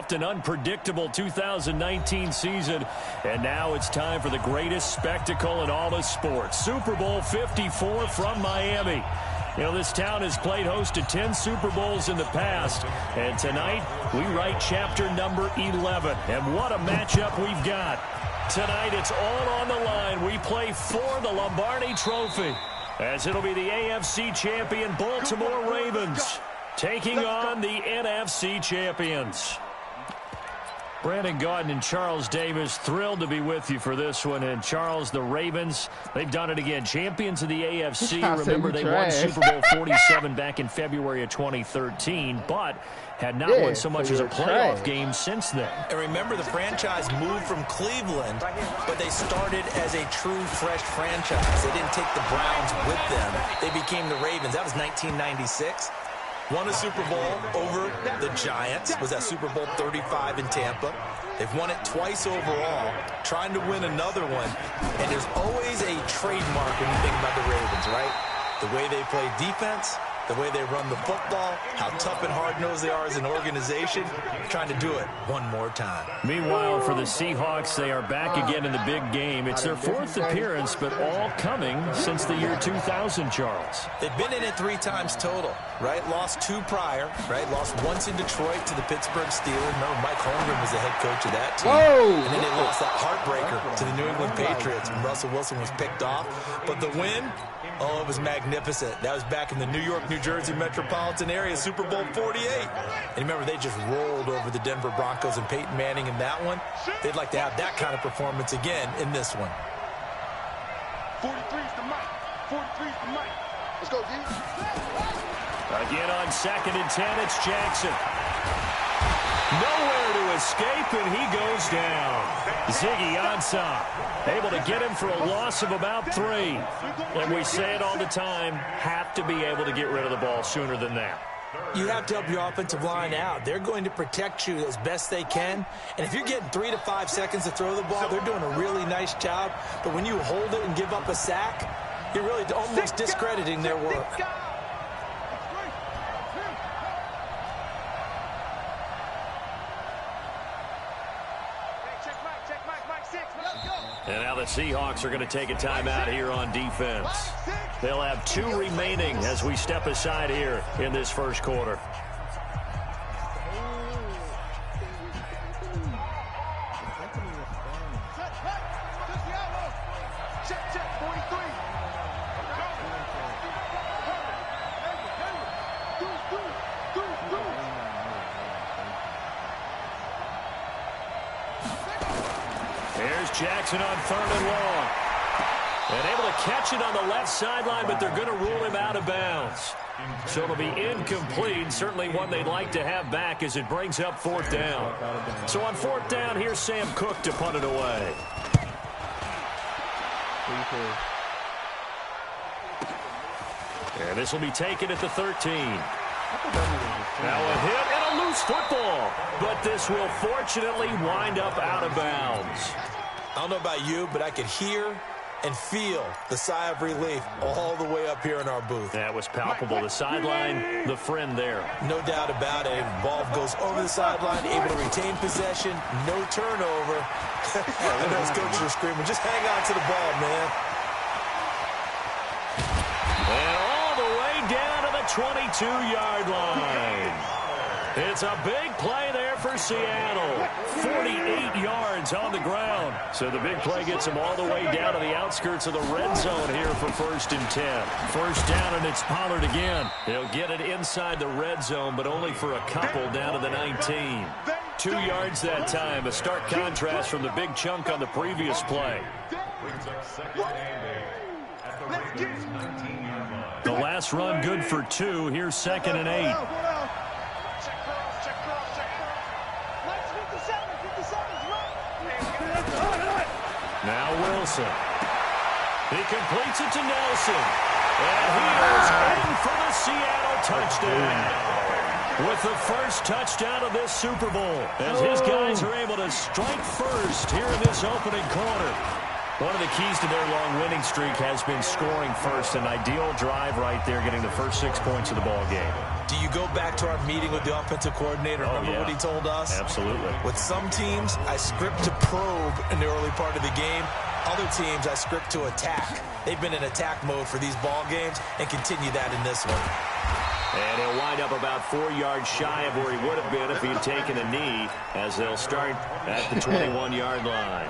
soft and unpredictable 2019 season, and now it's time for the greatest spectacle in all of sports. Super Bowl 54 from Miami. You know, this town has played host to 10 Super Bowls in the past, and tonight we write chapter number 11. And what a matchup we've got. Tonight it's all on the line. We play for the Lombardi Trophy, as it'll be the AFC champion Baltimore Ravens taking on the NFC champions. Brandon Gaudin and Charles Davis, thrilled to be with you for this one. And Charles, the Ravens, they've done it again. Champions of the AFC. Remember, they won Super Bowl 47 back in February of 2013, but had not won so much as a playoff game since then. And remember, the franchise moved from Cleveland, but they started as a true fresh franchise. They didn't take the Browns with them. They became the Ravens. That was 1996. Won a Super Bowl over the Giants. Was that Super Bowl 35 in Tampa. They've won it twice overall, trying to win another one. And there's always a trademark when you think about the Ravens, right? The way they play defense, the way they run the football, how tough and hard-nosed they are as an organization, trying to do it one more time. Meanwhile, for the Seahawks, they are back again in the big game. It's their fourth appearance, but all coming since the year 2000, Charles. They've been in it 3 times total, right? Lost 2 prior, right? Lost once in Detroit to the Pittsburgh Steelers. Remember, Mike Holmgren was the head coach of that team. Whoa! And then they lost that heartbreaker to the New England Patriots when Russell Wilson was picked off. But the win, oh, it was magnificent. That was back in the New York, New Jersey metropolitan area, Super Bowl 48. And remember, they just rolled over the Denver Broncos and Peyton Manning in that one. They'd like to have that kind of performance again in this one. 43's the mic. 43's the mic. Let's go, D. Again on 2nd and 10, it's Jackson. Nowhere to escape, and he goes down. Ziggy Ansah able to get him for a loss of about 3. And we say it all the time, have to be able to get rid of the ball sooner than that. You have to help your offensive line out. They're going to protect you as best they can. And if you're getting 3 to 5 seconds to throw the ball, they're doing a really nice job. But when you hold it and give up a sack, you're really almost discrediting their work. And now the Seahawks are going to take a timeout here on defense. They'll have 2 remaining as we step aside here in this first quarter. Here's Jackson on 3rd and long. And able to catch it on the left sideline, but they're going to rule him out of bounds. So it'll be incomplete. Certainly one they'd like to have back as it brings up 4th down. So on 4th down, here's Sam Cook to punt it away. And this will be taken at the 13. Now a hit and a loose football. But this will fortunately wind up out of bounds. I don't know about you, but I could hear and feel the sigh of relief all the way up here in our booth. That was palpable. The sideline, the friend there. No doubt about it. Ball goes over the sideline, able to retain possession, no turnover. And those coaches are screaming, just hang on to the ball, man. And all the way down to the 22-yard line. It's a big play there for Seattle. 48 yards on the ground. So the big play gets them all the way down to the outskirts of the red zone here for 1st and 10. 1st down, and it's Pollard again. He'll get it inside the red zone, but only for a couple down to the 19. 2 yards that time. A stark contrast from the big chunk on the previous play. The last run good for 2. Here's 2nd and 8. Now Wilson. He completes it to Nelson. And he is in for the Seattle touchdown. With the first touchdown of this Super Bowl, as his guys are able to strike first here in this opening quarter. One of the keys to their long winning streak has been scoring first. An ideal drive right there, getting the first 6 points of the ball game. Do you go back to our meeting with the offensive coordinator? Remember what he told us? Absolutely. With some teams, I script to probe in the early part of the game. Other teams, I script to attack. They've been in attack mode for these ball games and continue that in this one. And he'll wind up about 4 yards shy of where he would have been if he had taken a knee, as they'll start at the 21-yard line.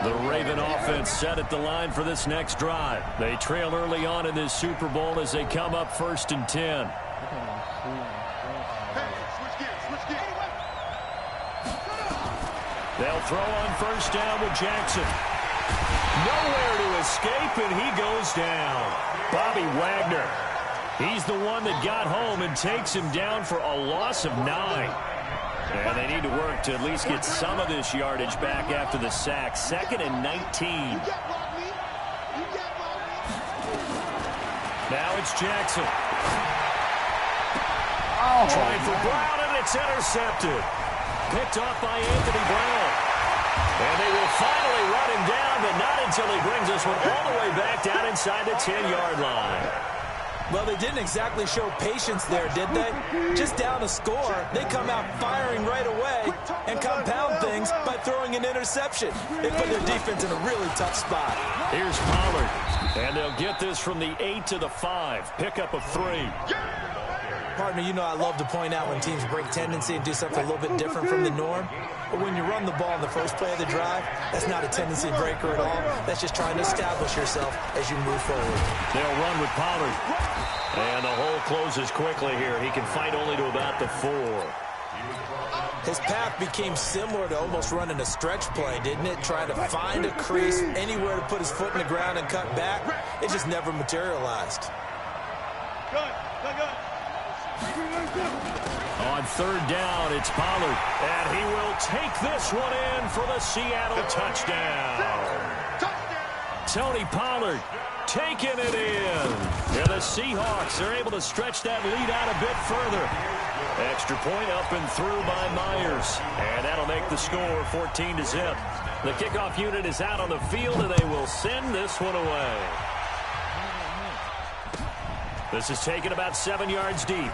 The Raven offense set at the line for this next drive. They trail early on in this Super Bowl as they come up 1st and 10. They'll throw on 1st down with Jackson. Nowhere to escape, and he goes down. Bobby Wagner. He's the one that got home and takes him down for a loss of 9. And they need to work to at least get some of this yardage back after the sack. 2nd and 19. Now it's Jackson. Trying for Brown, and it's intercepted. Picked off by Anthony Brown. And they will finally run him down, but not until he brings this one all the way back down inside the 10-yard line. Well, they didn't exactly show patience there, did they? Just down a score, they come out firing right away and compound things by throwing an interception. They put their defense in a really tough spot. Here's Pollard, and they'll get this from the 8 to the 5. Pickup of 3. Partner, you know I love to point out when teams break tendency and do something a little bit different from the norm. But when you run the ball in the first play of the drive, that's not a tendency breaker at all. That's just trying to establish yourself as you move forward. They'll run with Pollard. And the hole closes quickly here. He can fight only to about the 4. His path became similar to almost running a stretch play, didn't it? Trying to find a crease, anywhere to put his foot in the ground and cut back. It just never materialized. On 3rd down, it's Pollard. And he will take this one in for the Seattle touchdown. Tony Pollard taking it in. And the Seahawks are able to stretch that lead out a bit further. Extra point up and through by Myers. And that'll make the score 14-0. The kickoff unit is out on the field, and they will send this one away. This is taken about 7 yards deep.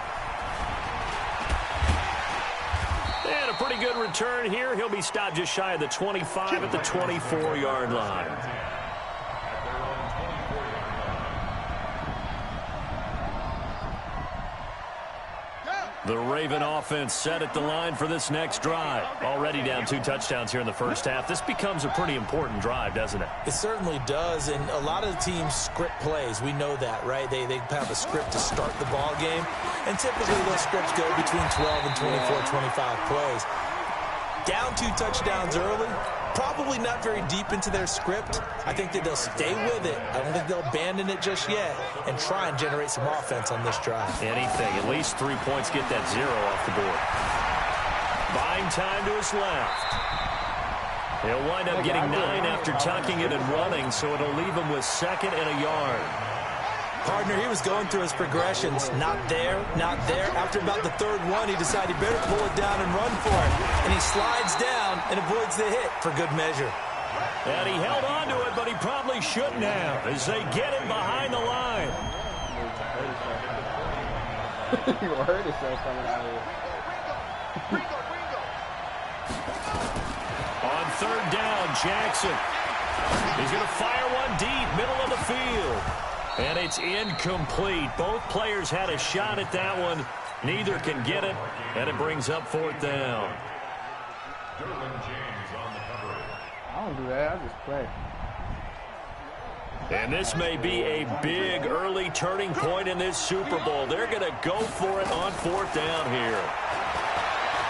And a pretty good return here. He'll be stopped just shy of the 25 at the 24-yard line. The Raven offense set at the line for this next drive. Already down 2 touchdowns here in the first half. This becomes a pretty important drive, doesn't it? It certainly does, and a lot of the teams script plays. We know that, right? They have a script to start the ball game, and typically those scripts go between 12 and 24, 25 plays. Down 2 touchdowns early, probably not very deep into their script. I think that they'll stay with it. I don't think they'll abandon it just yet and try and generate some offense on this drive. Anything. At least 3 points get that 0 off the board. Buying time to his left. He'll wind up getting 9 after tucking it and running, so it'll leave him with 2nd and a yard. Partner, he was going through his progressions. Not there, not there. After about the 3rd one, he decided he better pull it down and run for it. And he slides down and avoids the hit for good measure. And he held on to it, but he probably shouldn't have as they get him behind the line. You heard yourself coming out of here. On 3rd down, Jackson. He's going to fire one deep, middle of the field. And it's incomplete. Both players had a shot at that one. Neither can get it, and it brings up 4th down. I don't do that. I just play. And this may be a big early turning point in this Super Bowl. They're going to go for it on 4th down here.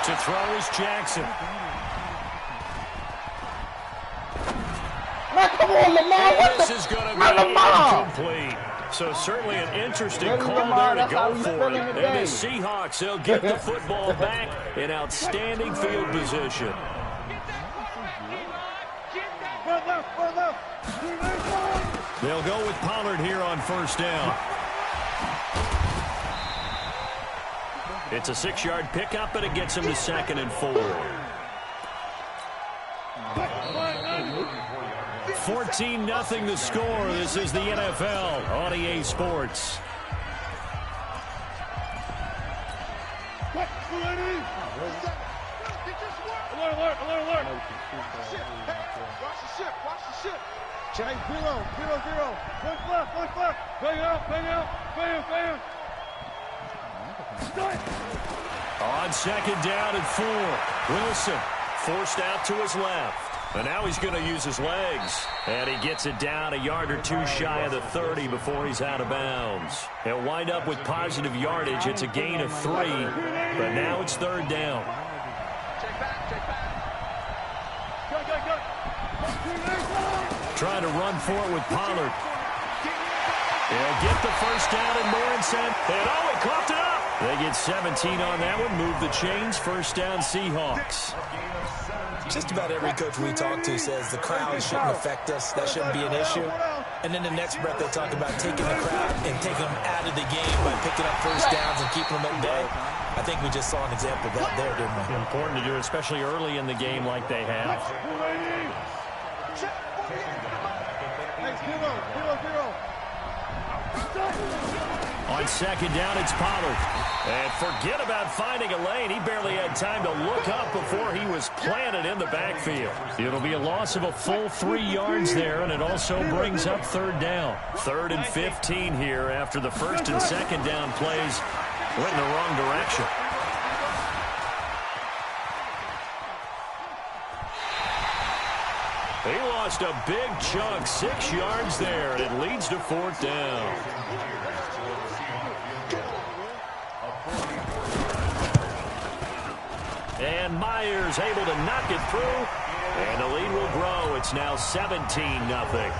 To throw is Jackson. Come on, Lamar. And this is going to be incomplete. So certainly an interesting call there to go for it. And the Seahawks, they'll get the football back in outstanding field position. They'll go with Pollard here on 1st down. It's a 6-yard pickup, and it gets him to 2nd and 4. 14-0 the score. This is the NFL on EA Sports. Alert. Watch the ship. Change, 0, 0, 0. One flat. Bang out. Bam. On second down and 4. Wilson forced out to his left. And now he's going to use his legs. And he gets it down a yard or two shy of the 30 before he's out of bounds. He'll wind up with positive yardage. It's a gain of 3. But now it's third down. Check back. Go. Trying to run for it with Pollard. He'll get the first down and more incentive. And he coughed it up. They get 17 on that one. Move the chains. First down, Seahawks. Just about every coach we talk to says the crowd shouldn't affect us. That shouldn't be an issue. And then the next breath they talk about taking the crowd and taking them out of the game by picking up first downs and keeping them at bay. I think we just saw an example of that there, didn't we? Important to do, especially early in the game like they have. On second down, it's Pollard. And forget about finding a lane. He barely had time to look up before he was planted in the backfield. It'll be a loss of a full 3 yards there, and it also brings up third down. 3rd and 15 here after the first and second down plays went in the wrong direction. He lost a big chunk, 6 yards there, and it leads to fourth down. And Myers able to knock it through, and the lead will grow. It's now 17-0.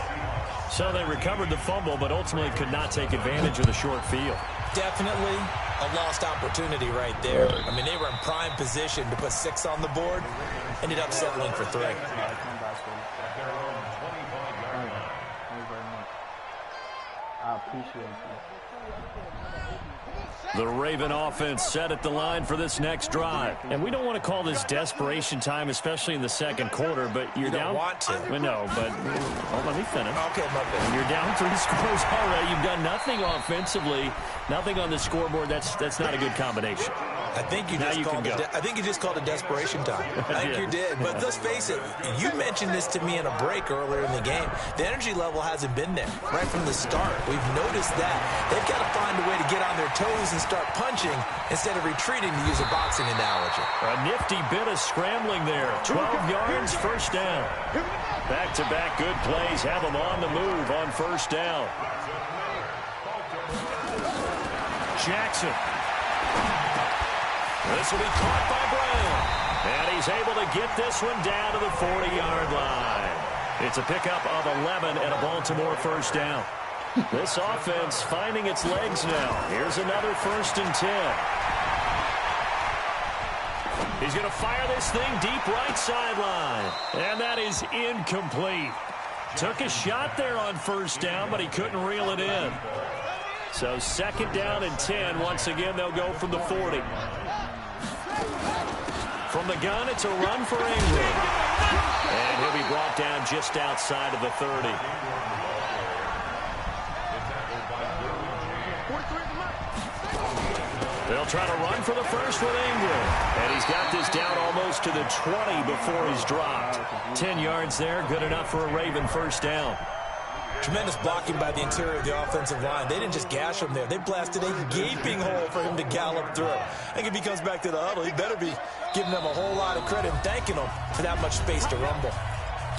So they recovered the fumble, but ultimately could not take advantage of the short field. Definitely a lost opportunity right there. I mean, they were in prime position to put 6 on the board. Ended up settling for 3. I appreciate that. The Raven offense set at the line for this next drive. And we don't want to call this desperation time, especially in the second quarter, but you're down. You don't want to. Well, no, but let me finish. Okay, my bad. You're down 3 scores already. You've done nothing offensively, nothing on the scoreboard. That's not a good combination. I think you just called it desperation time. I think you did. But let's face it, you mentioned this to me in a break earlier in the game. The energy level hasn't been there right from the start. We've noticed that. They've got to find a way to get on their toes and start punching instead of retreating, to use a boxing analogy. A nifty bit of scrambling there. 12 yards, first down. Back-to-back good plays have them on the move on first down. Jackson. This will be caught by Brown. And he's able to get this one down to the 40-yard line. It's a pickup of 11 and a Baltimore first down. This offense finding its legs now. Here's another 1st and 10. He's going to fire this thing deep right sideline. And that is incomplete. Took a shot there on first down, but he couldn't reel it in. So 2nd down and 10. Once again, they'll go from the 40. From the gun, it's a run for Ingram. And he'll be brought down just outside of the 30. They'll try to run for the first with Ingram. And he's got this down almost to the 20 before he's dropped. 10 yards there, good enough for a Raven first down. Tremendous blocking by the interior of the offensive line. They didn't just gash him there. They blasted a gaping hole for him to gallop through. I think if he comes back to the huddle, he better be giving them a whole lot of credit and thanking them for that much space to rumble.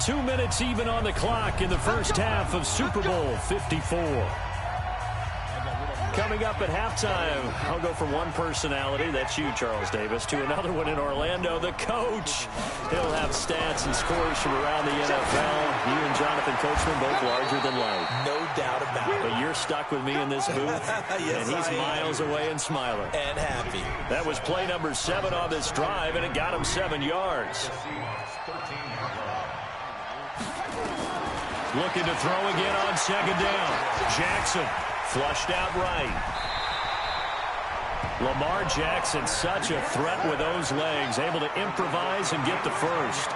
2 minutes even on the clock in the first half of Super Bowl 54. Coming up at halftime, I'll go from one personality, that's you, Charles Davis, to another one in Orlando, the coach. He'll have stats and scores from around the NFL. You and Jonathan Coachman both larger than life. No doubt about it. But you're stuck with me in this booth, Yes, and he's miles away and smiling. And happy. That was play number 7 on this drive, and it got him 7 yards. Looking to throw again on second down. Jackson. Flushed out right. Lamar Jackson, such a threat with those legs, able to improvise and get the first.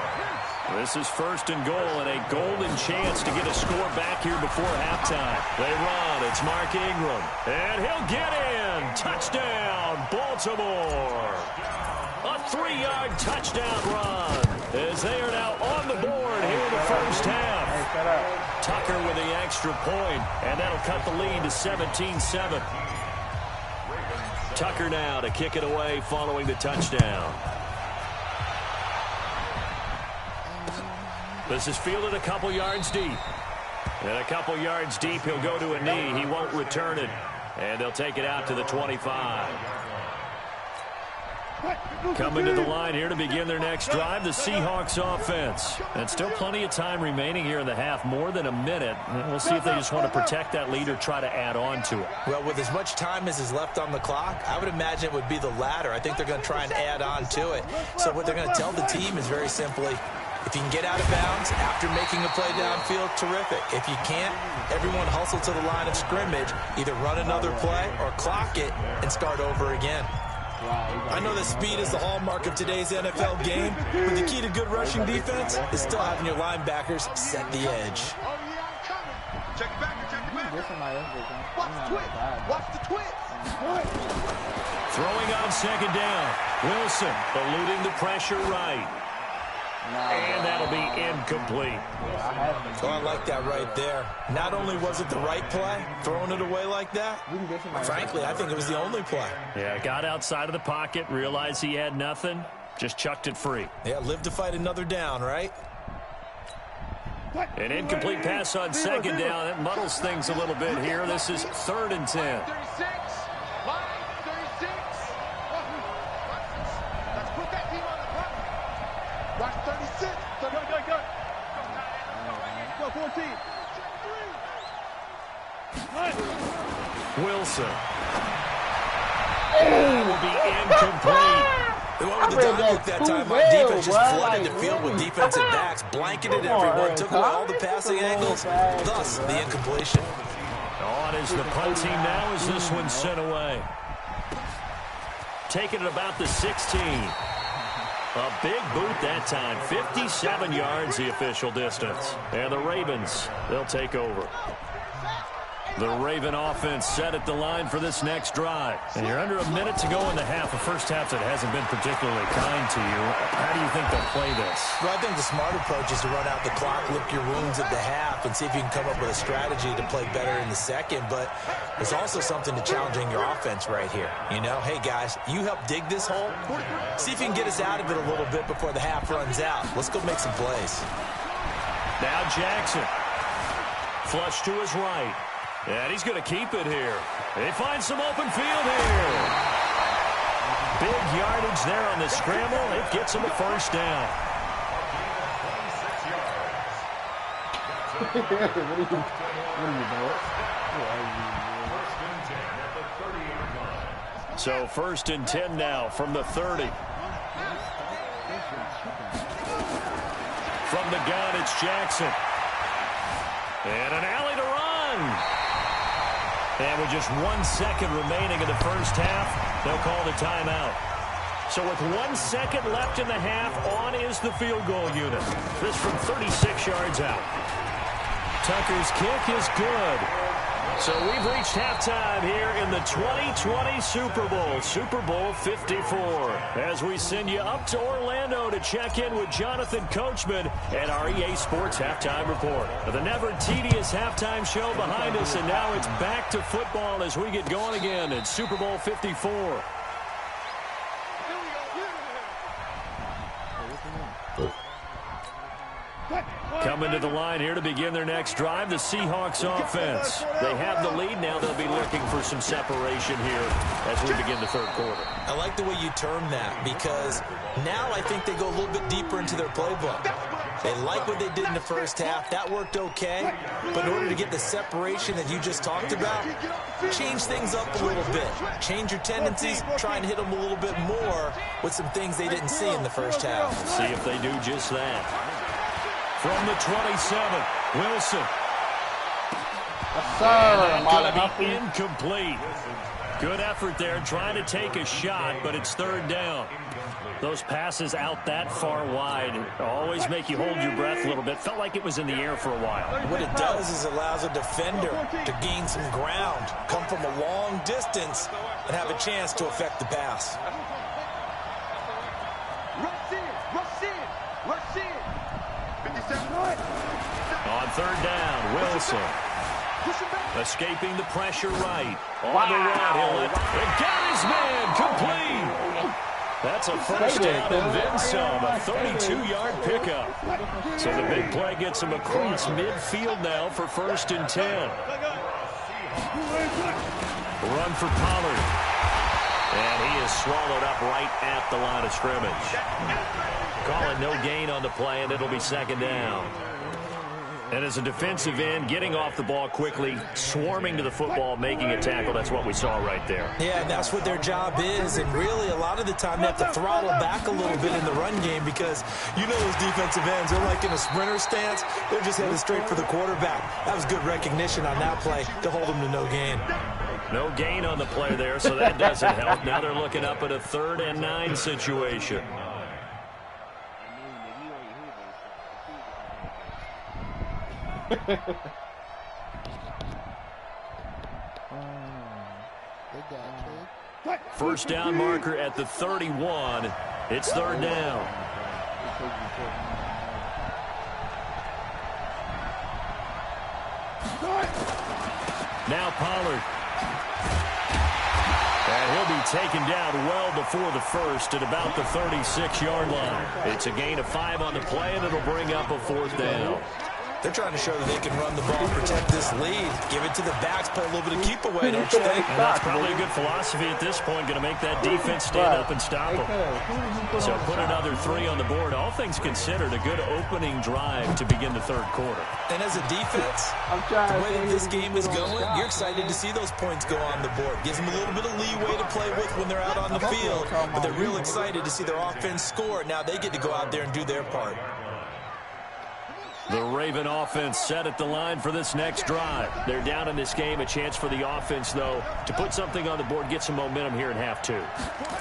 This is 1st and goal and a golden chance to get a score back here before halftime. They run. It's Mark Ingram. And he'll get in. run. Touchdown, Baltimore. A 3-yard touchdown run as they are now on the board here in the first half. Tucker with the extra point, and that'll cut the lead to 17-7. Tucker now to kick it away following the touchdown. This is fielded a couple yards deep. And a couple yards deep, he'll go to a knee. He won't return it. And they'll take it out to the 25. Coming to the line here to begin their next drive, the Seahawks offense. And still plenty of time remaining here in the half, more than a minute. And we'll see if they just want to protect that lead or try to add on to it. Well, with as much time as is left on the clock, I would imagine it would be the latter. I think they're going to try and add on to it. So what they're going to tell the team is very simply, if you can get out of bounds after making a play downfield, terrific. If you can't, everyone hustle to the line of scrimmage, either run another play or clock it and start over again. I know that speed is the hallmark of today's NFL game, but the key to good rushing defense is still having your linebackers set the edge. Check it back, check it back. Watch the twitch. Watch the twitch. Throwing on second down. Wilson eluding the pressure right. And that'll be incomplete. Oh, I like that right there. Not only was it the right play, throwing it away like that, frankly, I think it was the only play. Yeah, got outside of the pocket, realized he had nothing, just chucked it free. Yeah, live to fight another down, right? An incomplete pass on second down. That muddles things a little bit here. This is 3rd and 10. 36. Line 36. Let's put that team on the clock. Watch 36. Go. Go, 14. Wilson. That will be incomplete. They went with the dog look that time. My defense just flooded the field with defensive backs, blanketed everyone, took away all the passing angles, thus the incompletion. On is the punt team now as this one's sent away. Taking it about the 16. A big boot that time. 57 yards the official distance. And the Ravens, they'll take over. The Raven offense set at the line for this next drive. And you're under a minute to go in the half. A first half that hasn't been particularly kind to you. How do you think they'll play this? Well, I think the smart approach is to run out the clock, lick your wounds at the half, and see if you can come up with a strategy to play better in the second. But there's also something to challenging your offense right here. You know, hey, guys, you help dig this hole. See if you can get us out of it a little bit before the half runs out. Let's go make some plays. Now Jackson. Flush to his right. And he's going to keep it here. They find some open field here. Big yardage there on the scramble. It gets him a first down. So 1st and 10 now from the 30. From the gun, it's Jackson. And an alley to run. And with just 1 second remaining in the first half, they'll call the timeout. So with 1 second left in the half, on is the field goal unit. This from 36 yards out. Tucker's kick is good. So we've reached halftime here in the 2020 Super Bowl, Super Bowl 54. As we send you up to Orlando to check in with Jonathan Coachman and our EA Sports Halftime Report. The never tedious halftime show behind us, and now it's back to football as we get going again in Super Bowl 54. Coming to the line here to begin their next drive, the Seahawks offense. They have the lead now. They'll be looking for some separation here as we begin the third quarter. I like the way you term that, because now I think they go a little bit deeper into their playbook. They like what they did in the first half. That worked okay. But in order to get the separation that you just talked about, change things up a little bit. Change your tendencies. Try and hit them a little bit more with some things they didn't see in the first half. See if they do just that. From the 27, Wilson. Yes, sir. Going to be incomplete. Good effort there trying to take a shot, but it's 3rd down. Those passes out that far wide always make you hold your breath a little bit. Felt like it was in the air for a while. What it does is it allows a defender to gain some ground, come from a long distance, and have a chance to affect the pass. On third down, Wilson. Escaping the pressure right. On the run, he'll let it got his man complete. That's a first down and then some, a 32-yard pickup. So the big play gets him across midfield now for 1st and 10. Run for Pollard. And he is swallowed up right at the line of scrimmage. Call it no gain on the play, and it'll be 2nd down. And as a defensive end, getting off the ball quickly, swarming to the football, making a tackle, that's what we saw right there. Yeah, and that's what their job is. And really, a lot of the time, they have to throttle back a little bit in the run game because you know those defensive ends, they're like in a sprinter stance. They're just headed straight for the quarterback. That was good recognition on that play to hold them to no gain. No gain on the play there, so that doesn't help. Now they're looking up at a 3rd and 9 situation. First down marker at the 31. It's 3rd down. Now Pollard. And he'll be taken down well before the first at about the 36-yard line. It's a gain of 5 on the play, and it'll bring up a 4th down. They're trying to show that they can run the ball, protect this lead, give it to the backs, play a little bit of keep away, don't you think? And that's probably a good philosophy at this point, going to make that defense stand up and stop them. So put another 3 on the board. All things considered, a good opening drive to begin the 3rd quarter. And as a defense, the way that this game is going, you're excited to see those points go on the board. Gives them a little bit of leeway to play with when they're out on the field, but they're real excited to see their offense score. Now they get to go out there and do their part. The Raven offense set at the line for this next drive. They're down in this game. A chance for the offense, though, to put something on the board, get some momentum here in half 2.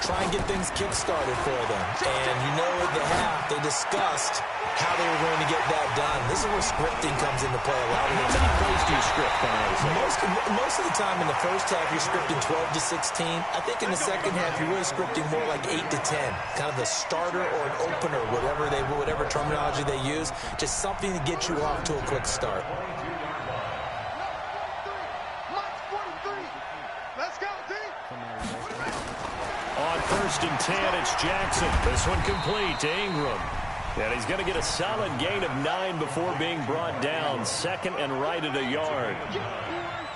Try and get things kick-started for them. And you know at the half, they discussed how they were going to get that done. This is where scripting comes into play a lot of the time. How many plays do you script? Most of the time in the first half, you're scripting 12 to 16. I think in the second half, you're really scripting more like 8 to 10. Kind of a starter or an opener, whatever terminology they use. Just something to get you off to a quick start. On 1st and 10, it's Jackson. This one complete to Ingram. And he's going to get a solid gain of 9 before being brought down. 2nd and right at a yard.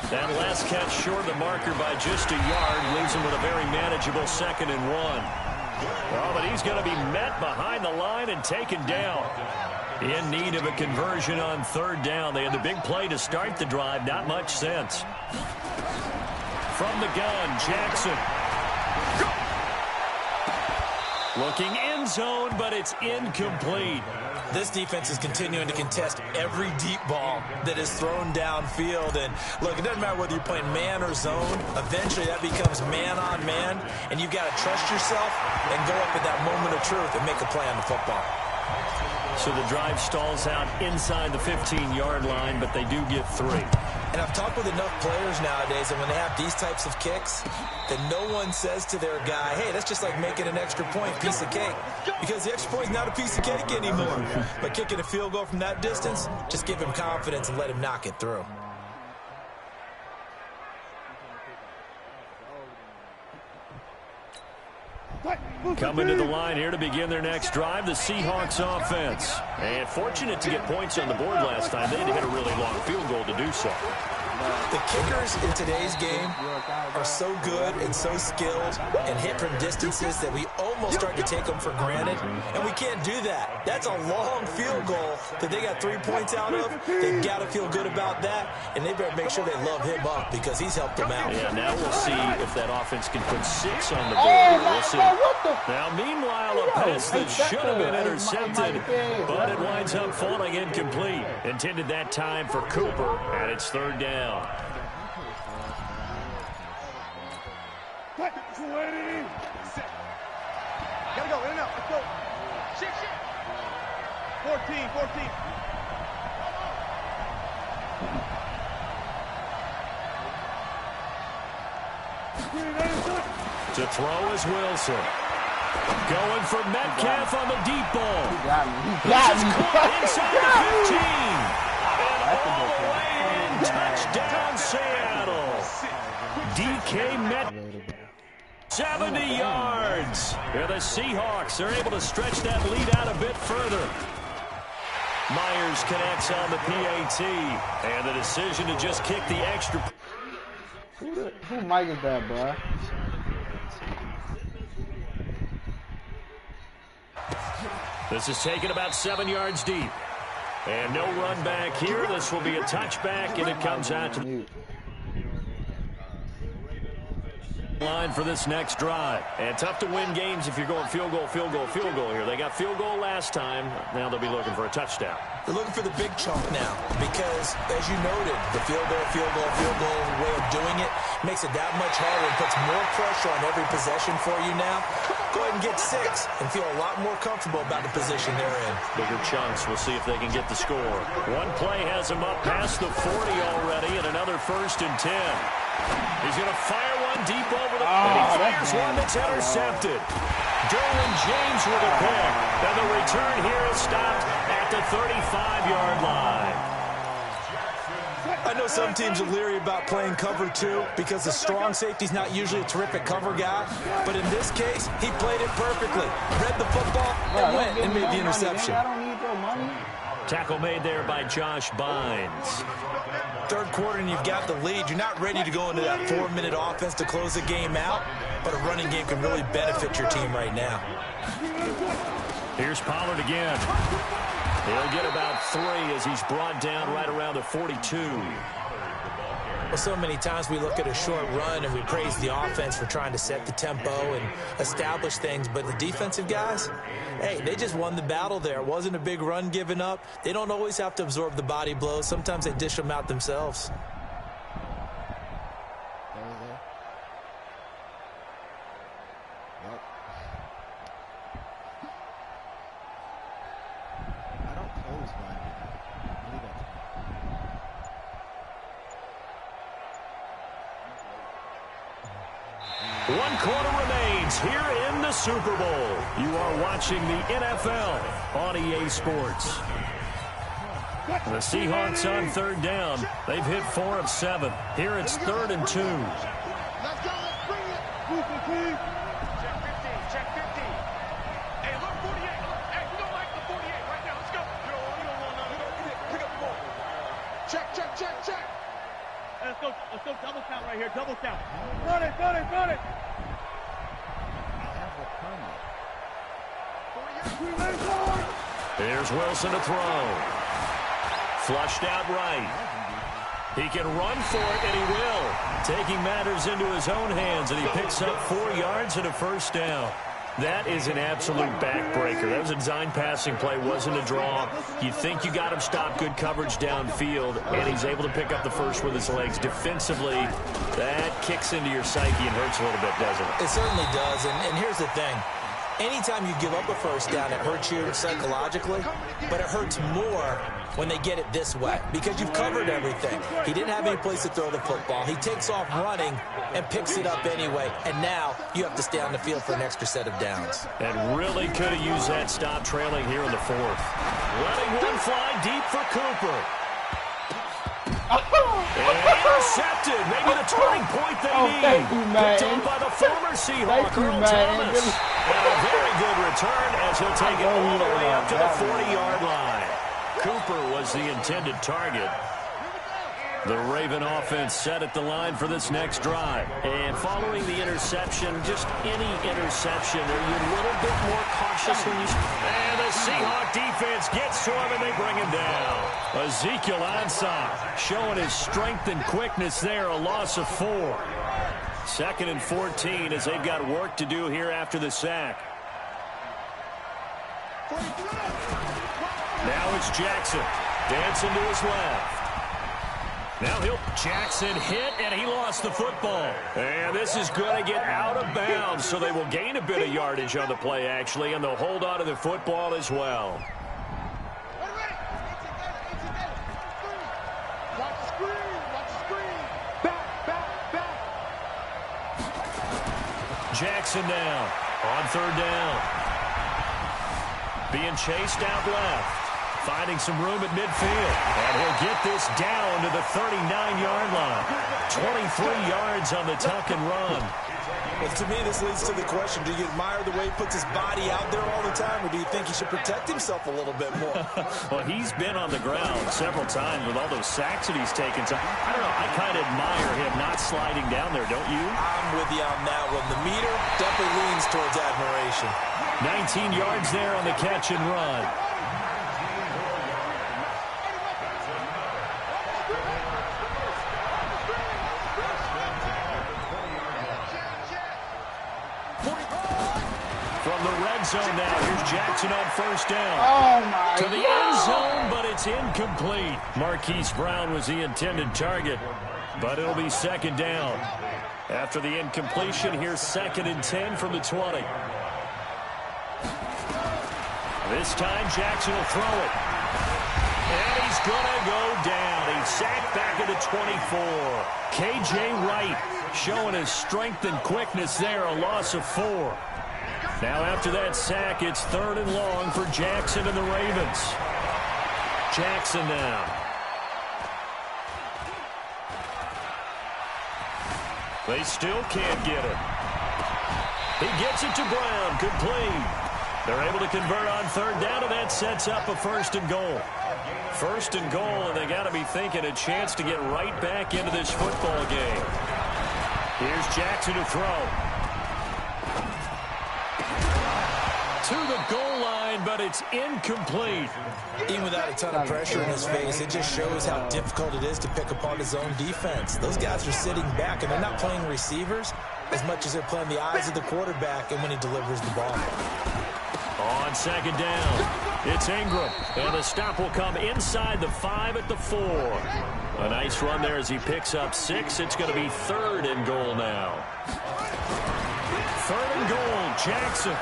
That last catch short of the marker by just a yard, leaves him with a very manageable 2nd and 1. Oh, but he's going to be met behind the line and taken down. In need of a conversion on 3rd down. They had the big play to start the drive. Not much sense. From the gun, Jackson. Looking end zone, but it's incomplete. This defense is continuing to contest every deep ball that is thrown downfield. And look, it doesn't matter whether you're playing man or zone. Eventually, that becomes man on man. And you've got to trust yourself and go up at that moment of truth and make a play on the football. So the drive stalls out inside the 15-yard line, but they do get 3. And I've talked with enough players nowadays, and when they have these types of kicks, that no one says to their guy, hey, that's just like making an extra point, piece of cake. Because the extra point is not a piece of cake anymore. But kicking a field goal from that distance, just give him confidence and let him knock it through. Coming to the line here to begin their next drive, the Seahawks offense. And fortunate to get points on the board last time. They had to hit a really long field goal to do so. The kickers in today's game are so good and so skilled and hit from distances that we almost start to take them for granted, and we can't do that. That's a long field goal that they got 3 points out of. They've got to feel good about that, and they better make sure they love him up because he's helped them out. Yeah, now we'll see if that offense can put 6 on the board. We'll see. Now, meanwhile, a pass that should have been intercepted, but it winds up falling incomplete. Intended that time for Cooper, and it's 3rd down. Gotta go, in and out. Let's go. 14, 14. To throw is Wilson. Going for Metcalf on the deep ball. He got me. He This got is me. caught inside He the got me. 15. And That's a all good the play. way in. Touchdown, Seattle. DK Met. 70 yards. Yeah, the Seahawks are able to stretch that lead out a bit further. Myers connects on the PAT. And the decision to just kick the extra. Who mic is that, bro? This is taken about 7 yards deep. And no run back here. This will be a touchback, and it comes out to the line for this next drive. And tough to win games if you're going field goal, field goal, field goal here. They got field goal last time. Now they'll be looking for a touchdown. They're looking for the big chunk now because, as you noted, the field goal way of doing it makes it that much harder and puts more pressure on every possession for you now. Go ahead and get 6 and feel a lot more comfortable about the position they're in. Bigger chunks. We'll see if they can get the score. One play has them up past the 40 already, and another 1st and 10. He's going to fire one deep over the... and he fires one that's intercepted. Derwin James with a pick. And the return here is stopped at the 35-yard line. I know some teams are leery about playing cover 2 because the strong safety's not usually a terrific cover guy. But in this case, he played it perfectly. Read the football and went and made the interception. I don't need your money. Tackle made there by Josh Bynes. 3rd quarter and you've got the lead. You're not ready to go into that 4-minute offense to close the game out, but a running game can really benefit your team right now. Here's Pollard again. He'll get about 3 as he's brought down right around the 42. Well, so many times we look at a short run and we praise the offense for trying to set the tempo and establish things, but the defensive guys, hey, they just won the battle there. It wasn't a big run given up. They don't always have to absorb the body blows. Sometimes they dish them out themselves. One quarter remains here in the Super Bowl. You are watching the NFL on EA Sports. The Seahawks on 3rd down. They've hit 4 of 7. Here it's 3rd and 2. Let's go, let's bring it. Check 15, check 15. Hey, look, 48. Hey, we don't like the 48 right now. Let's go. You don't want none. Pick up the ball. Check. Let's go double count right here, double count. Run it. Here's Wilson to throw. Flushed out right. He can run for it, and he will. Taking matters into his own hands, and he picks up 4 yards and a 1st down. That is an absolute backbreaker. That was a design passing play, wasn't a draw. You think you got him stopped, good coverage downfield, and he's able to pick up the 1st with his legs. Defensively, that kicks into your psyche and hurts a little bit, doesn't it? It certainly does, and here's the thing. Anytime you give up a 1st down, it hurts you psychologically, but it hurts more when they get it this way because you've covered everything. He didn't have any place to throw the football. He takes off running and picks it up anyway, and now you have to stay on the field for an extra set of downs. And really could have used that stop trailing here in the 4th. Letting one fly deep for Cooper. And intercepted. Maybe the turning point they need. Thank you, man. Picked up by the former Seahawk, Earl Thomas. And a very good return as he'll take it all the way up to the 40-yard line. Cooper was the intended target. The Raven offense set at the line for this next drive. And following the interception, just any interception, are you a little bit more cautious when you... And the Seahawk defense gets to him, and they bring him down. Ezekiel Ansah showing his strength and quickness there, a loss of 4. 2nd and 14 as they've got work to do here after the sack. Now it's Jackson. Dancing to his left. Now Jackson hit, and he lost the football. And this is going to get out of bounds, so they will gain a bit of yardage on the play, actually, and they'll hold on to the football as well. Jackson now on third down. Being chased out left. Finding some room at midfield. And he'll get this down to the 39-yard line. 23 yards on the tuck and run. Well, to me, this leads to the question, do you admire the way he puts his body out there all the time, or do you think he should protect himself a little bit more? Well, he's been on the ground several times with all those sacks that he's taken. So, I don't know, I kind of admire him not sliding down there, don't you? I'm with you on that one. The meter definitely leans towards admiration. 19 yards there on the catch and run. From the red zone now, here's Jackson on first down. Oh, my to the end zone, but it's incomplete. Marquise Brown was the intended target, but it'll be second down. After the incompletion, here's 2nd and 10 from the 20. This time, Jackson will throw it. And he's going to go down. He's sacked back at the 24. K.J. Wright showing his strength and quickness there, a loss of 4. Now after that sack, it's 3rd and long for Jackson and the Ravens. Jackson now. They still can't get it. He gets it to Brown, complete. They're able to convert on third down, and that sets up a 1st and goal. 1st and goal, and they got to be thinking a chance to get right back into this football game. Here's Jackson to throw. To the goal line, but it's incomplete. Even without a ton of pressure in his face, it just shows how difficult it is to pick apart his own defense. Those guys are sitting back, and they're not playing receivers as much as they're playing the eyes of the quarterback and when he delivers the ball. On 2nd down, it's Ingram, and the stop will come inside the 5 at the 4. A nice run there as he picks up 6. It's going to be 3rd and goal now. 3rd and goal, Jackson.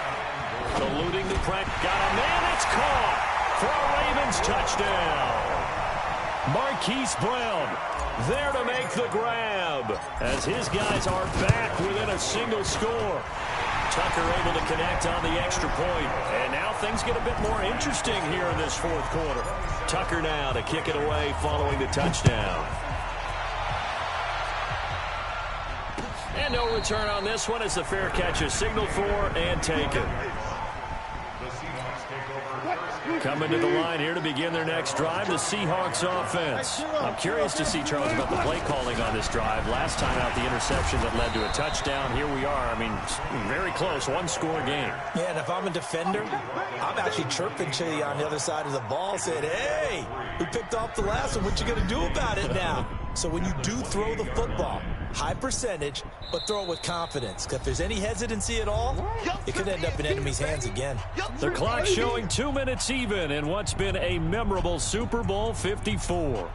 Eluding the press, got a man, it's caught for a Ravens touchdown. Marquise Brown there to make the grab as his guys are back within a single score. Tucker able to connect on the extra point, and now things get a bit more interesting here in this 4th quarter. Tucker now to kick it away following the touchdown. And no return on this one as the fair catch is signaled for and taken. Coming to the line here to begin their next drive, the Seahawks offense. I'm curious to see, Charles, about the play calling on this drive. Last time out, the interception that led to a touchdown. Here we are. I mean, very close, 1-score game. Yeah, and if I'm a defender, I'm actually chirping to you on the other side of the ball, saying, hey, we picked off the last one. What you going to do about it now? So when you do throw the football, high percentage, but throw it with confidence. Because if there's any hesitancy at all, it could end up in enemy's hands again. The clock showing 2 minutes even in what's been a memorable Super Bowl 54.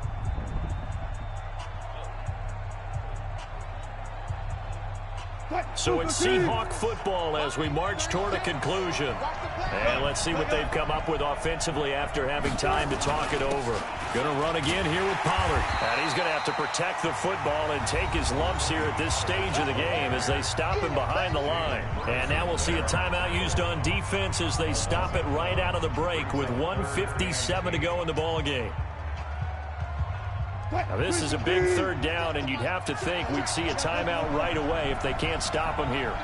So it's Seahawk football as we march toward a conclusion. And let's see what they've come up with offensively after having time to talk it over. Going to run again here with Pollard. And he's going to have to protect the football and take his lumps here at this stage of the game as they stop him behind the line. And now we'll see a timeout used on defense as they stop it right out of the break with 1:57 to go in the ball game. Now this is a big 3rd down, and you'd have to think we'd see a timeout right away if they can't stop him here.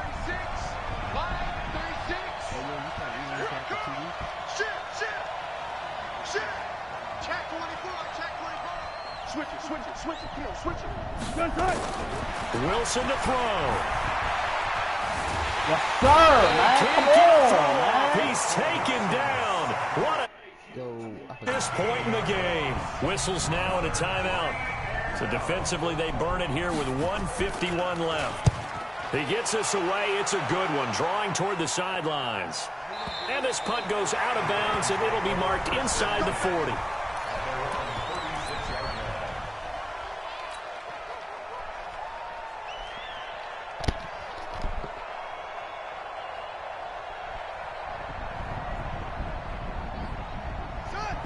Wilson to throw. Yes, sir, man. Come on, man. He's taken down. What a... This point in the game. Whistles now and a timeout. So defensively they burn it here with 1:51 left. He gets us away. It's a good one. Drawing toward the sidelines. And this punt goes out of bounds, and it'll be marked inside the 40.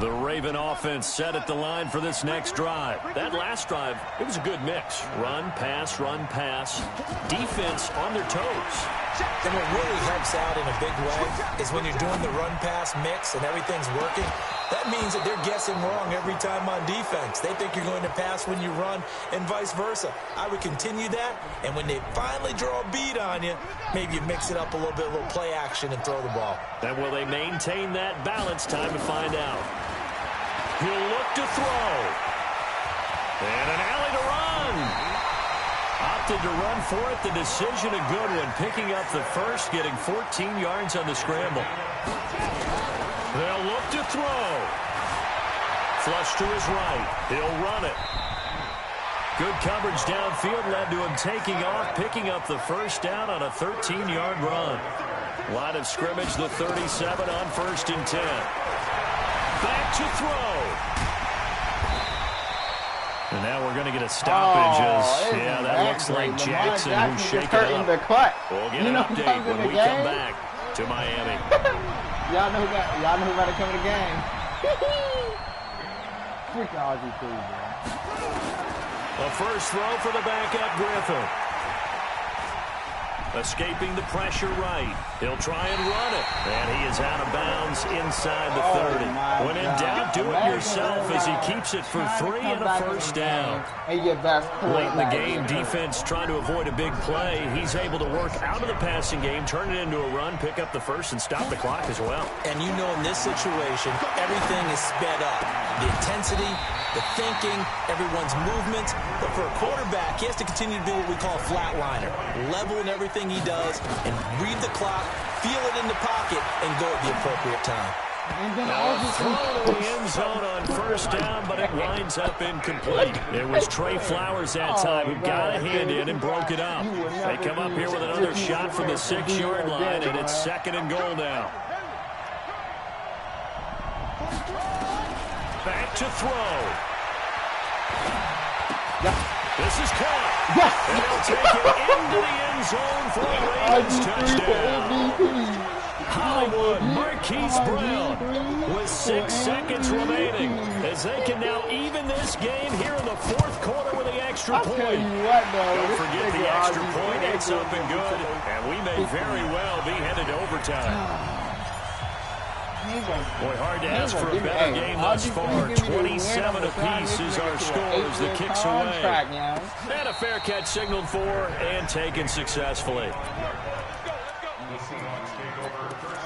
The Raven offense set at the line for this next drive. That last drive, it was a good mix. Run, pass, defense on their toes. And what really helps out in a big way is when you're doing the run-pass mix and everything's working, that means that they're guessing wrong every time on defense. They think you're going to pass when you run and vice versa. I would continue that, and when they finally draw a beat on you, maybe you mix it up a little bit, a little play action and throw the ball. And will they maintain that balance? Time to find out. He'll look to throw. And an alley to run. Opted to run for it. The decision a good one. Picking up the first, getting 14 yards on the scramble. They'll look to throw. Flush to his right. He'll run it. Good coverage downfield led to him taking off, picking up the first down on a 13-yard run. Line of scrimmage, the 37 on 1st and 10. Back to throw. And now we're going to get a stoppage. Yeah, that looks like Jackson who's shaking up. We'll get an update when we come back to Miami. Y'all know who got to come to the game. Freaking RG3, bro. A first throw for the backup Griffin. Escaping the pressure right. He'll try and run it. And he is out of bounds inside the 30. When in doubt, do it yourself as he keeps it for 3 and a first down. Late in the game, defense trying to avoid a big play. He's able to work out of the passing game, turn it into a run, pick up the first, and stop the clock as well. And you know in this situation, everything is sped up. The intensity, the thinking, everyone's movements. But for a quarterback, he has to continue to do what we call a flatliner. Level in everything he does and read the clock, feel it in the pocket, and go at the appropriate time. Throw to the end zone on first down, but it winds up incomplete. It was Trey Flowers that time who got a hand in and broke it up. They come up here with another shot from the 6-yard line, and it's 2nd and goal now. Back to throw. This is caught. And they'll take it into the end zone for a Ravens touchdown. Hollywood, Marquise Brown with 6 seconds remaining as they can now even this game here in the 4th quarter with the extra point. Don't forget the extra point. It's up and good, and we may very well be headed to overtime. Boy, hard to ask for a better game thus far. 27 apiece is our score as the kicks away. And a fair catch signaled for and taken successfully.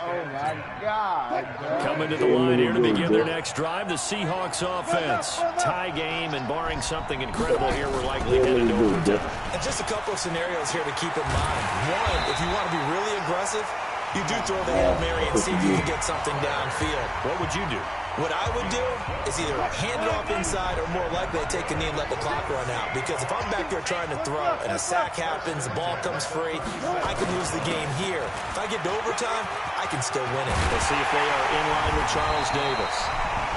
Oh, my God. Coming to the line here to begin their next drive, the Seahawks offense. Tie game, and barring something incredible here, we're likely headed to overtime. And just a couple of scenarios here to keep in mind. One, if you want to be really aggressive, you do throw the Hail Mary and see if you can get something downfield. What would you do? What I would do is either hand it off inside or more likely I take a knee and let the clock run out. Because if I'm back there trying to throw and a sack happens, the ball comes free, I can lose the game here. If I get to overtime, I can still win it. Let's see if they are in line with Charles Davis.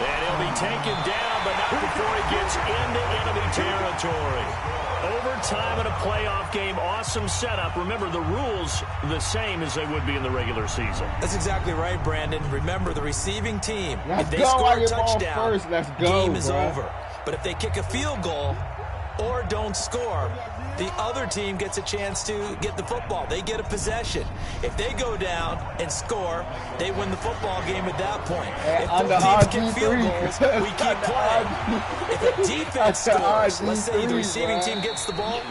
And he'll be taken down, but not before he gets into enemy territory. Overtime in a playoff game, awesome setup. Remember, the rules the same as they would be in the regular season. That's exactly right, Brandon. Remember, the receiving team, if they score a touchdown, game is over. But if they kick a field goal or don't score, the other team gets a chance to get the football. They get a possession. If they go down and score, they win the football game at that point. If both teams kick field goals, we keep playing. If a defense scores, let's say the receiving team gets the ball,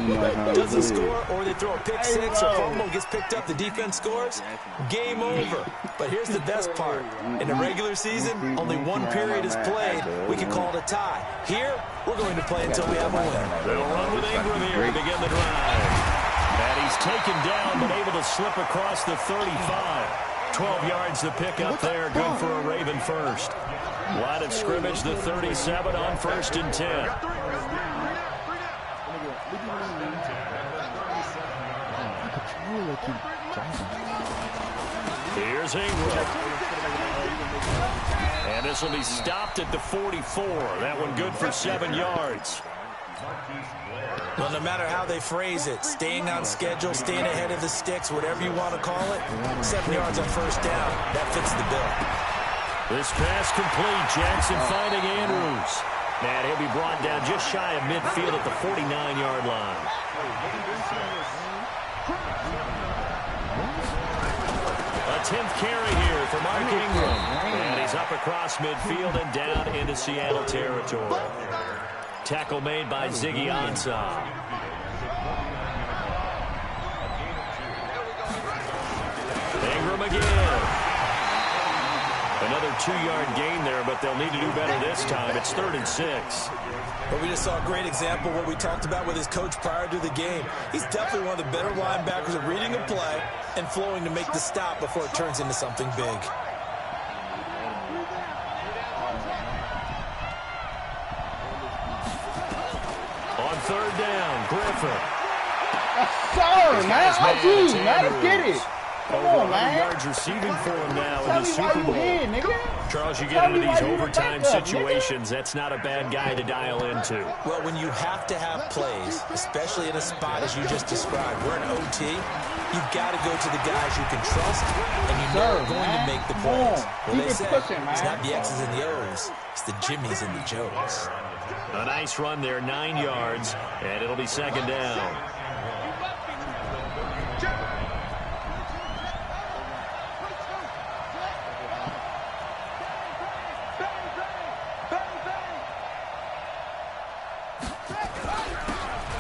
doesn't score, or they throw a pick six or fumble gets picked up, the defense scores, game over. But here's the best part. In the regular season, only one period is played. We can call it a tie. Here, we're going to play until we have a winner. They'll run with Ingram here to begin the drive. And he's taken down, but able to slip across the 35. 12 yards to pick up there. Good for a Raven first. Line of scrimmage, the 37 on 1st and 10. Here's Ingram. And this will be stopped at the 44. That one good for 7 yards. Well, no matter how they phrase it, staying on schedule, staying ahead of the sticks, whatever you want to call it, 7 yards on first down, that fits the bill. This pass complete. Jackson finding Andrews. And he'll be brought down just shy of midfield at the 49-yard line. A 10th carry here for Mark Ingram. And he's up across midfield and down into Seattle territory. Tackle made by Ziggy Ansah. Ingram again. Another 2-yard gain there, but they'll need to do better this time. It's 3rd and 6. But we just saw a great example of what we talked about with his coach prior to the game. He's definitely one of the better linebackers at reading a play and flowing to make the stop before it turns into something big. On 3rd down, Griffin. Sorry, man. Oh, man, let's get it. Come on, 100 man. yards receiving for him now in Tell the me why Super you Bowl. here, nigga. Charles, you get Tell into me these why you overtime back up, situations, that's not a bad guy to dial into. Well, when you have to have plays, especially in a spot as you just described, we're in OT, you've got to go to the guys you can trust, and you know are going to make the plays. Well, they say it's not the X's and the O's, it's the Jimmies and the Joes. A nice run there, 9 yards, and it'll be 2nd down.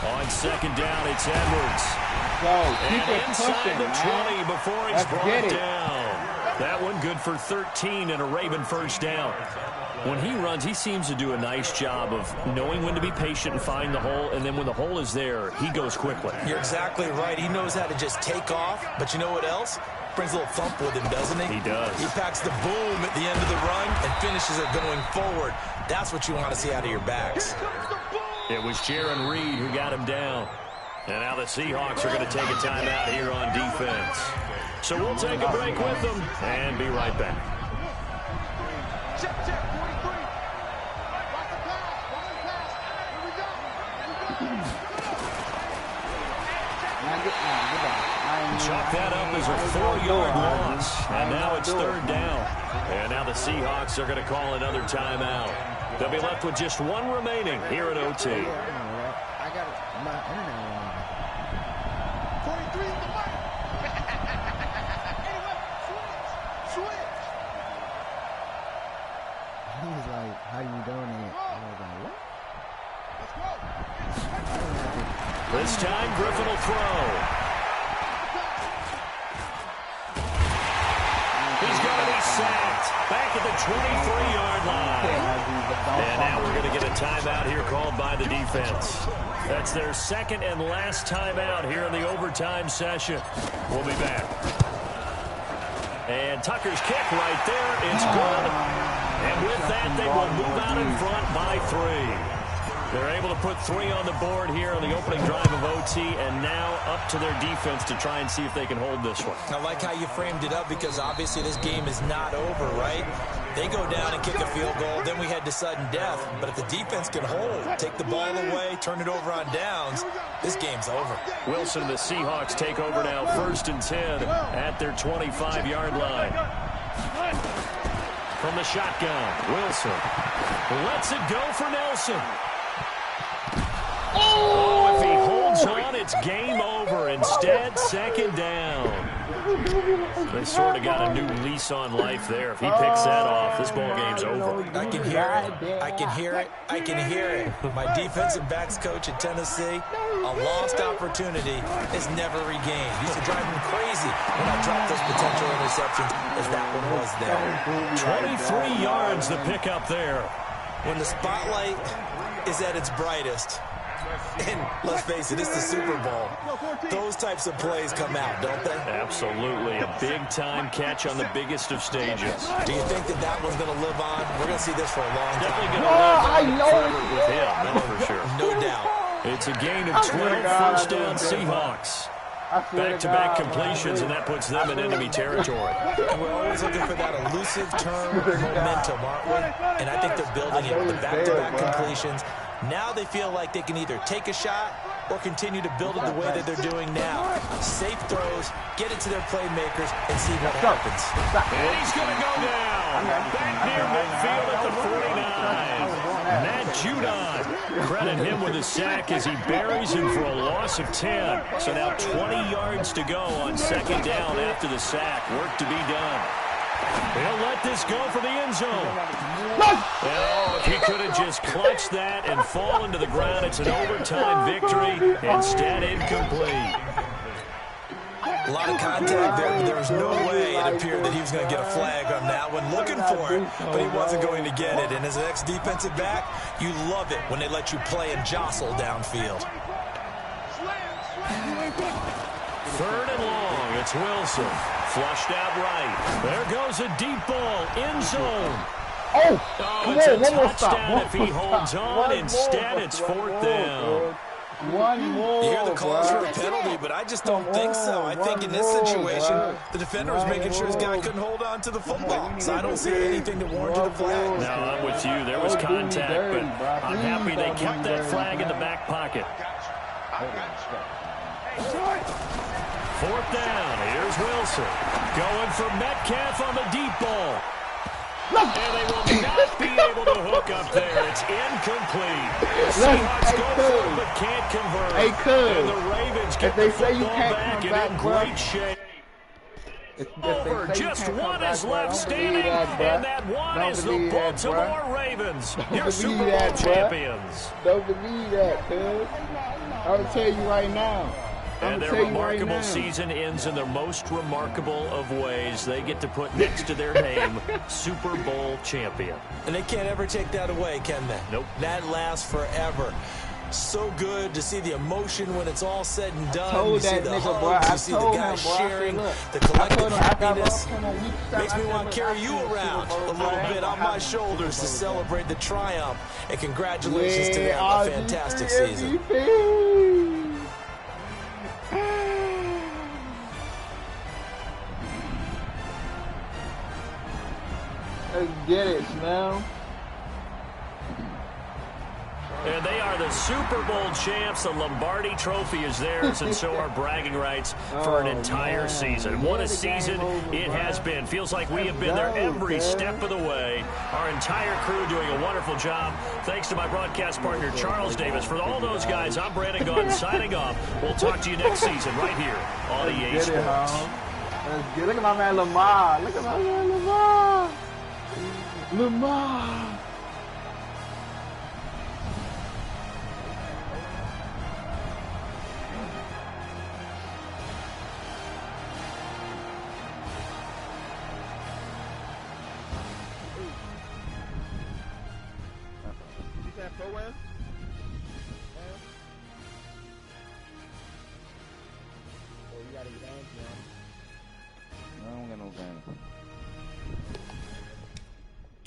On 2nd down, it's Edwards. Go, keep And it inside pushing, the 20 man. before he's Let's brought get it. down. That one good for 13 and a Raven 1st down. When he runs, he seems to do a nice job of knowing when to be patient and find the hole, and then when the hole is there, he goes quickly. You're exactly right. He knows how to just take off, but you know what else? Brings a little thump with him, doesn't he? He does. He packs the boom at the end of the run and finishes it going forward. That's what you want to see out of your backs. It was Jaron Reed who got him down. And now the Seahawks are going to take a timeout here on defense. So we'll take a break with them and be right back. Chalk that up as a 4-yard loss. And now it's 3rd down. And now the Seahawks are going to call another timeout. They'll be left with just one remaining here at OT. I got my internet on. 23 in the way. Anyway, switch. He was like, how you doing it? I was like, what? Let's go. This time, Griffin will throw. He's going to be sacked back at the 23-yard line. And now we're going to get a timeout here called by the defense. That's their 2nd and last timeout here in the overtime session. We'll be back. And Tucker's kick right there. It's good. And with that, they will move out in front by 3. They're able to put 3 on the board here on the opening drive of OT, and now up to their defense to try and see if they can hold this one. I like how you framed it up because obviously this game is not over, right? They go down and kick a field goal, then we head to sudden death. But if the defense can hold, take the ball away, turn it over on downs, this game's over. Wilson and the Seahawks take over now, 1st and 10 at their 25-yard line. From the shotgun, Wilson lets it go for Nelson. Oh, if he holds on, it's game over. Instead, 2nd down. They sort of got a new lease on life there. If he picks that off, this ball game's over. I can hear it. I can hear it. I can hear it. My defensive backs coach at Tennessee, a lost opportunity is never regained. Used to drive him crazy when I dropped those potential interceptions as that one was there. 23 yards the pick up there. When the spotlight is at its brightest, and let's face it, it's the Super Bowl, those types of plays come out, don't they? Absolutely. A big-time catch on the biggest of stages. Do you think that that one's going to live on? We're going to see this for a long time. Definitely going to live on forever with him, that's for sure. No doubt. It's a gain of 12 first down Seahawks. Back-to-back completions, and that puts them in enemy territory. And we're always looking for that elusive term momentum, aren't we? And I think they're building it. The back-to-back completions. Now they feel like they can either take a shot or continue to build it the way that they're doing now. Safe throws, get it to their playmakers, and see what happens. And he's going to go down. Back near midfield at the 49. Matt Judon. Credit him with a sack as he buries him for a loss of 10. So now 20 yards to go on second down after the sack. Work to be done. He'll let this go for the end zone. Oh, if he could have just clutched that and fallen to the ground, it's an overtime victory. Instead, incomplete. A lot of contact there, but there was no way it appeared that he was going to get a flag on that one. Looking for it, but he wasn't going to get it. And as an ex-defensive back, you love it when they let you play and jostle downfield. Third and long. It's Wilson. Flushed out right. There goes a deep ball. End zone. Oh, it's a touchdown if he holds on. Instead, it's fourth down. One more. You hear the calls for a penalty, but I just don't think so. I think in this situation, the defender was making sure his guy couldn't hold on to the football. So I don't see anything that warranted a flag. No, I'm with you. There was contact, but I'm happy they kept that flag in the back pocket. Fourth down. Here's Wilson. Going for Metcalf on the deep ball. And they will not be able to hook up there. It's incomplete. The Seahawks go for it, but can't convert. They could. And the Ravens get they the say you football can't back come and back, in bro. great shape. Over. Just one is left standing, and that one is the Baltimore Ravens, your Super Bowl champions. Don't believe that, cuz. I'll tell you right now. And their remarkable season ends in the most remarkable of ways. They get to put next to their name, Super Bowl champion. And they can't ever take that away, can they? Nope. That lasts forever. So good to see the emotion when it's all said and done. You see the hugs, you see the guys sharing, the collective happiness. Makes me want to carry you around a little bit on my shoulders to celebrate the triumph. And congratulations to them on a fantastic season. Let's get it, Snell. And they are the Super Bowl champs. The Lombardi Trophy is theirs, and so are bragging rights for an entire season. What a season it has been. Feels like we have been there every step of the way. Our entire crew doing a wonderful job. Thanks to my broadcast partner, Charles Davis. For all those guys, I'm Brandon Gunn signing off. We'll talk to you next season right here on EA Sports. Let's get it. Look at my man Lamar. Look at my man Lamar. Lamar.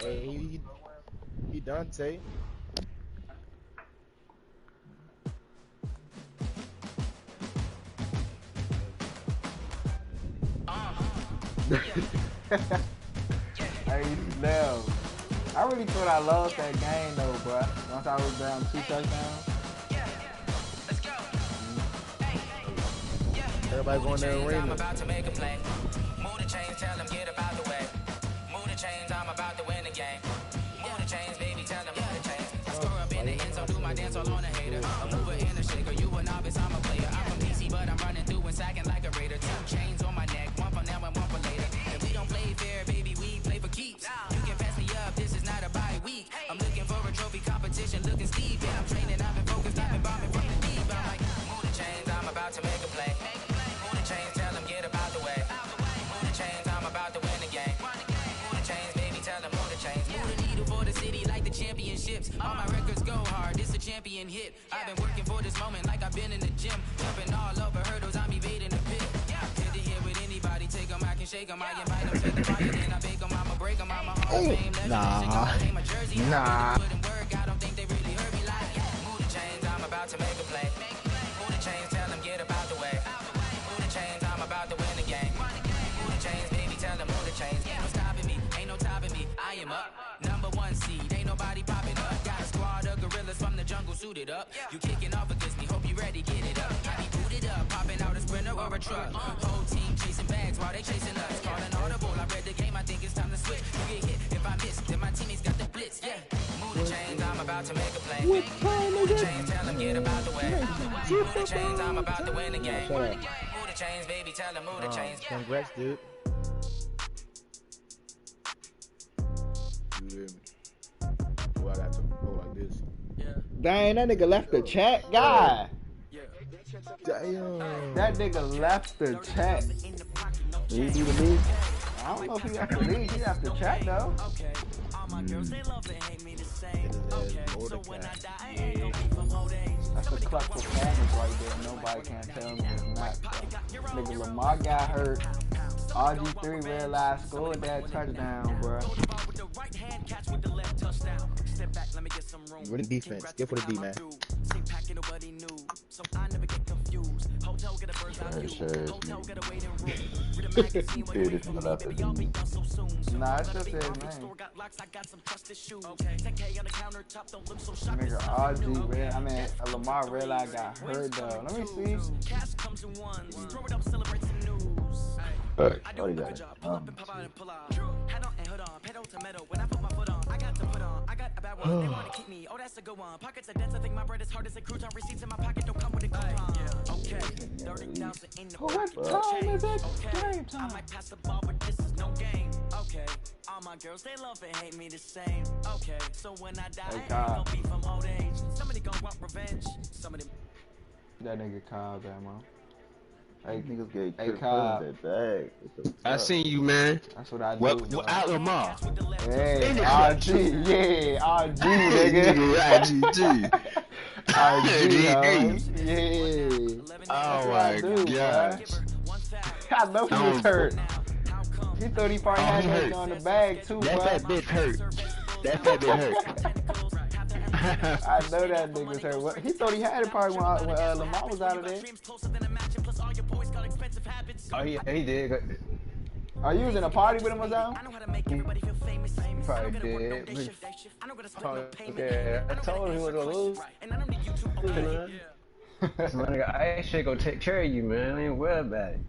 Hey, he Dante. Hey, Snell. I really thought I lost that game though, bro. Once I was down 2 touchdowns. Everybody going there arena. I'm about to make a play. Move the chains, tell them get about the way. Move the chains, I'm about to win the game. Move the chains, baby, tell them move the chains. I score up in the end zone, do my dance all on a hater. A mover and a shaker, you a novice, I'm a player. I'm from DC, but I'm running through and sacking like a raider. 2 chains on my neck, one for now and one for later. And we don't play fair, baby, we play for keeps. You can pass me up, this is not a bye week. I'm looking for a trophy competition, looking steep. And I'm training, I've been focused, I've been bombing from the deep. I'm like, move the chains, I'm about to make a play. Move the chains, tell them get about the way. Move the chains, I'm about to win the game. Move the chains, baby, tell them move the chains. Move the needle for the city like the championships. All my records go hard, this a champion hit. I've been working for this moment like I've been in the gym. Jumping all over hurdles, I'm evading the pit. Good to hear with anybody, take them, I can shake them. I invite them to the fire, then I bake them, I'ma break them. I'm a Hall of Fame legend. Nah. Wouldn't work, I don't think they really heard me like move the chains, I'm about to make a play. Move the chains, tell them get about the way. Move the chains, I'm about to win the game. Move the chains, baby, tell them move the chains. Ain't no stopping me, ain't no topping me. I am up, #1 seed, ain't nobody popping up. Got a squad of gorillas from the jungle suited up. You kicking off against me, hope you ready, get it up. I be booted up, popping out a sprinter. or a truck. Whole team chasing bags while they chasing us. Calling audible, I read the game, I think it's time to switch. You get hit if I miss, then my teammates got the blitz, yeah. Move the chains, I'm about to make a play. Move the chains, tell them get about the way. Move the chains, I'm about to win the game. Move the chains, baby, tell them move the chains. Congrats, dude. You hear me? Well, I got to go like this. Dang, that nigga left the chat, God. Damn. That nigga left the chat. Did he do the league? I don't know if he have to leave. He have to chat though. That's a clutch performance right there. Nobody can tell me it's not. Though. Nigga Lamar got hurt. RG3 realized scored that touchdown, bro. What the defense? Get for the D, man. Nah, it's just his name. Nigga RG, I mean, Lamar realized got hurt though. Let me see. What do you got? They want to keep me. Oh, that's a good one. Pockets are dense. I think my bread is hard as a crouton. Receipts in my pocket don't come with a coupon. Okay, 30,000 in the What time is it? Game I time. might pass the ball, but this is no game. Okay, all my girls, they love and hate me the same. Okay, so when I die, I ain't gonna be from old age. Somebody gonna want revenge. Some of them. That nigga Kyle, that man. Hey, Niggas get hey, kicked Kyle. that bag. I seen you, man. That's what I do. What out Lamar? Hey, RG, yeah, RG, nigga. IGG. RG, yeah. Oh I my do, gosh. I know he was hurt. He thought he probably had he that hurt. on the bag too, That bro. fat bitch hurt. That fat bitch hurt. I know that nigga was hurt. He thought he had it probably when Lamar was out of there. Oh, he did. Are you was in a party with him or something? He probably did. Yeah, I told him he was gonna lose. So nigga, I ain't shit gonna take care of you, man. I ain't worried about it.